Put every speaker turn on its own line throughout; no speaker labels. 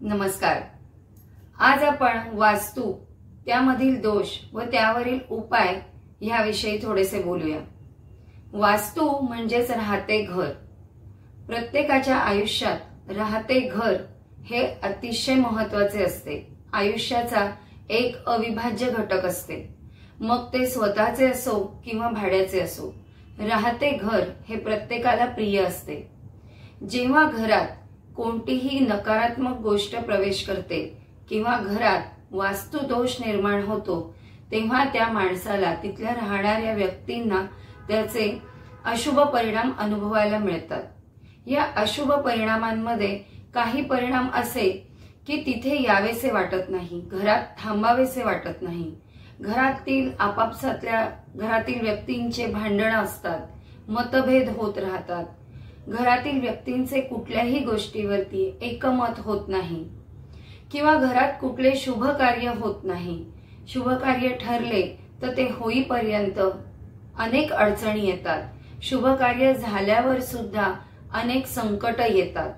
नमस्कार। आज आपण वास्तु त्यामधील दोष व त्यावरील उपाय याविषयी थोडेसे बोलूया। वास्तु म्हणजेच राहते घर। प्रत्येकाच्या आयुष्यात राहते घर हे अतिशय महत्त्वाचे असते। आयुष्याचा एक अविभाज्य घटक असते। मग ते स्वतःचे असो किंवा भाड्याचे असो, राहते घर हे प्रत्येकाला प्रिय असते। जेव्हा घरात कोणतीही नकारात्मक गोष्ट प्रवेश करते किंवा घरात वास्तु दोष निर्माण होतो, तेव्हा त्या माणसाला, तिथल्या राहणाऱ्या व्यक्तींना त्याचे अशुभ परिणाम अनुभवायला मिळतात। या अशुभ परिणामांमध्ये काही परिणाम असे की तिथे यावेसे वाटत नाही, घरात थांबावेसे वाटत नाही, घरातील आपापसातल्या घरातील व्यक्तींचे भांडण असतात, मतभेद होत राहतात, घरातील व्यक्तींचे कुठल्याही गोष्टीवरती एकमत होत नाही किंवा घरात कुठले शुभ कार्य होत नाही। शुभ कार्य ठरले तर ते होईपर्यंत अनेक अडचणी येतात। शुभ कार्य झाल्यावर सुद्धा अनेक संकट येतात।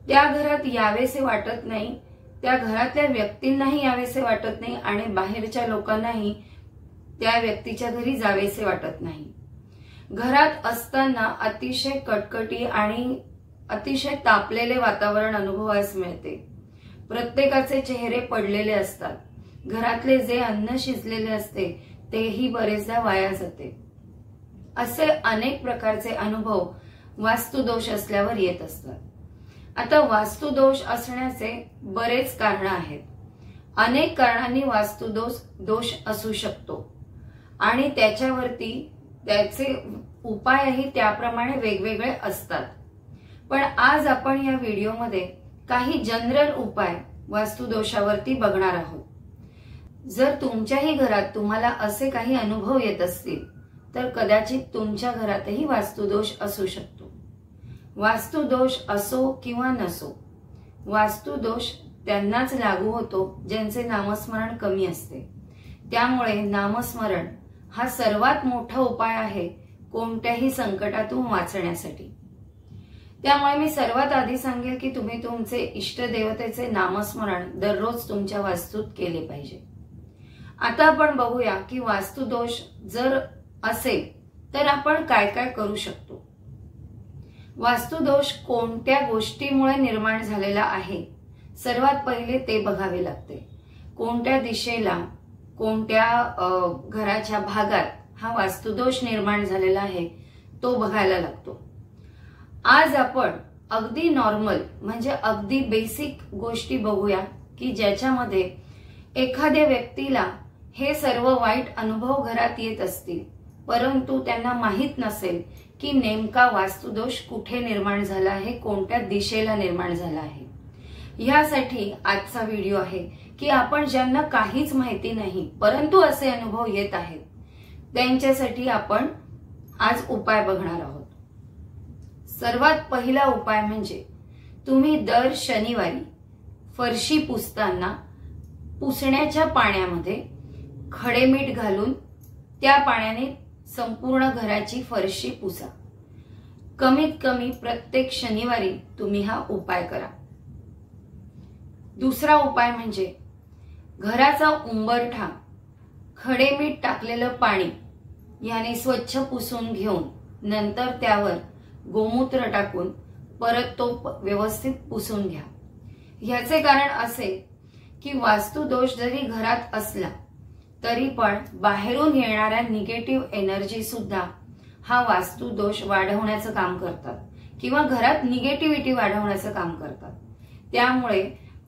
त्या घरात यावेसे वाटत नाही, त्या घरातल्या व्यक्तींनाही यावेसे वाटत नाही आणि बाहेरच्या लोकांनाही त्या व्यक्तीच्या घरी जावेसे वाटत नाही। घरात असताना अतिशय कटकटी आणि अतिशय तापलेले वातावरण अनुभवास मिळते। प्रत्येकाचे चेहरे पडलेले असतात। घरातले जे अन्न शिजलेले असते तेही बरेचदा वाया जाते। असे अनेक प्रकारचे अनुभव वास्तुदोष असल्यावर येत असतात। आता वास्तुदोष असण्याचे बरेच कारण आहेत। अनेक कारणांनी वास्तुदोष असू शकतो आणि त्याच्यावरती त्याचे उपायही त्याप्रमाणे वेगवेगळे असतात। पण आज आपण या व्हिडिओमध्ये काही जनरल उपाय वास्तुदोषावरती बघणार आहोत। जर तुमच्याही घरात तुम्हाला असे काही अनुभव येत असतील तर कदाचित तुमच्या घरातही वास्तुदोष असू शकतो। वास्तुदोष असो किंवा नसो, वास्तुदोष त्यांनाच लागू होतो ज्यांचे नामस्मरण कमी असते। त्यामुळे नामस्मरण हा सर्वात मोठा उपाय आहे कोणत्याही संकटातून वाचण्यासाठी। त्यामुळे मी सर्वात आधी सांगेल की तुम्ही तुमचे इष्टदेवतेचे नामस्मरण दररोज तुमच्या वास्तूत केले पाहिजे। आता आपण बघूया की वास्तुदोष जर असेल तर आपण काय काय करू शकतो। वास्तुदोष कोणत्या गोष्टीमुळे निर्माण झालेला आहे, सर्वात पहिले ते बघावे लागते। कोणत्या दिशेला, कोणत्या घराच्या भागात हा वास्तुदोष निर्माण झालेला आहे तो बघायला लागतो। आज आपण अगदी नॉर्मल म्हणजे अगदी बेसिक गोष्टी बघूया की ज्याच्यामध्ये एखाद्या व्यक्तीला हे सर्व वाईट अनुभव घरात येत असतील, परंतु त्यांना माहित नसेल की नेमका वास्तुदोष कुठे निर्माण झाला आहे, कोणत्या दिशेला निर्माण झाला आहे। यासाठी आजचा व्हिडिओ आहे की आपण ज्यांना काहीच माहिती नाही परंतु असे अनुभव येत आहेत त्यांच्यासाठी आपण आज उपाय बघणार आहोत। सर्वात पहिला उपाय म्हणजे तुम्ही दर शनिवारी फरशी पुसताना पुसण्याच्या पाण्यामध्ये खडे मीठ घालून त्या पाण्याने संपूर्ण घराची फरशी पुसा। कमीत कमी प्रत्येक शनिवारी तुम्ही हा उपाय करा। दुसरा उपाय म्हणजे घराचा उंबरठा खडे मीठ टाकलेलं पाणी याने स्वच्छ पुसून घेऊन नंतर त्यावर गोमूत्र टाकून परत तो व्यवस्थित पुसून घ्या। याचे कारण असे की वास्तुदोष जरी घरात असला तरी पण बाहेरून येणाऱ्या निगेटिव्ह एनर्जी सुद्धा हा वास्तुदोष वाढवण्याचं काम करतात किंवा घरात निगेटिव्हिटी वाढवण्याचं काम करतात। त्यामुळे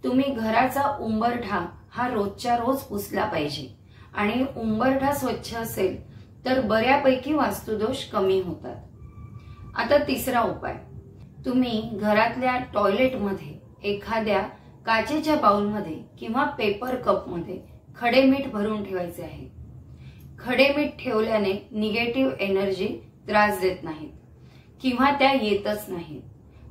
तुम्ही घराचा उंबरठा हा रोजच्या रोज पुसला पाहिजे आणि उंबरठा स्वच्छ असेल तर बऱ्यापैकी वास्तुदोष कमी होतात। आता तिसरा उपाय, तुम्ही घरातल्या टॉयलेटमध्ये एखाद्या काचेच्या बाउलमध्ये किंवा पेपर कपमध्ये खडे मीठ भरून ठेवायचे आहे। खडे मीठ ठेवल्याने निगेटिव्ह एनर्जी त्रास देत नाहीत किंवा त्या येतच नाहीत।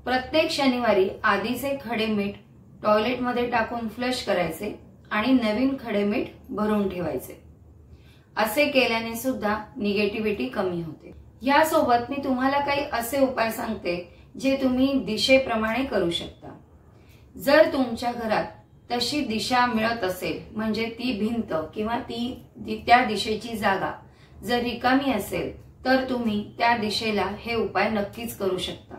प्रत्येक शनिवारी आधीचे खडे मीठ टॉयलेटमध्ये टाकून फ्लश करायचे आणि नवीन खडे मीठ भरून ठेवायचे। असे केल्याने सुद्धा निगेटिव्हिटी कमी होते। यासोबत मी तुम्हाला काही असे उपाय सांगते जे तुम्ही दिशेप्रमाणे करू शकता। जर तुमच्या घरात तशी दिशा मिळत असेल, म्हणजे ती भिंत किंवा त्या दिशेची जागा जर रिकामी असेल, तर तुम्ही त्या दिशेला हे उपाय नक्कीच करू शकता।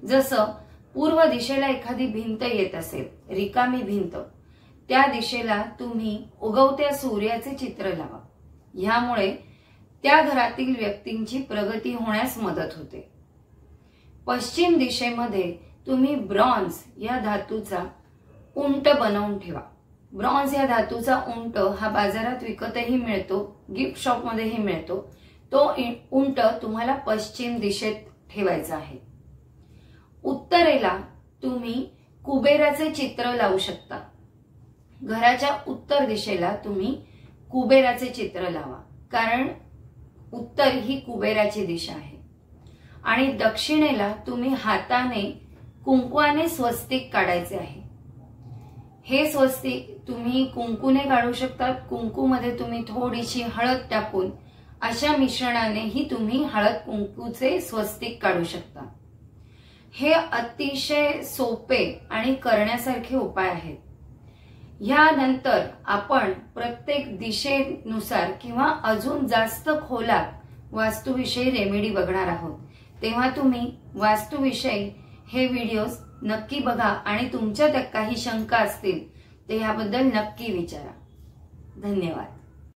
जसं पूर्व दिशेला एखादी भिंत येत असेल, रिकामी भिंत, त्या दिशेला तुम्ही उगवत्या सूर्याचे चित्र लावा। ह्यामुळे त्या घरातील व्यक्तींची प्रगती होण्यास मदत होते। पश्चिम दिशेमध्ये तुम्ही ब्रॉन्झ या धातूचा उंट बनवून ठेवा। ब्रॉन्झ या धातूचा उंट हा बाजारात विकतही मिळतो, गिफ्ट शॉप मध्येही मिळतो। तो उंट तुम्हाला पश्चिम दिशेत ठेवायचा आहे। उत्तरेला तुम्ही कुबेराचे चित्र लावू शकता। घराच्या उत्तर दिशेला तुम्ही कुबेराचे चित्र लावा, कारण उत्तर ही कुबेराची दिशा आहे। आणि दक्षिणेला तुम्ही हाताने कुंकवाने स्वस्तिक काढायचे आहे। हे स्वस्तिक तुम्ही कुंकूने काढू शकता। कुंकूमध्ये तुम्ही थोडीशी हळद टाकून अशा मिश्रणानेही तुम्ही हळद कुंकूचे स्वस्तिक काढू शकता। हे अतिशय सोपे आणि करण्यासारखे उपाय आहेत। यानंतर आपण प्रत्येक दिशेनुसार किंवा अजून जास्त खोलात वास्तुविषयी रेमेडी बघणार आहोत। तेव्हा तुम्ही वास्तुविषयी हे व्हिडिओज नक्की बघा आणि तुमच्या काही शंका असतील ते याबद्दल नक्की विचारा। धन्यवाद।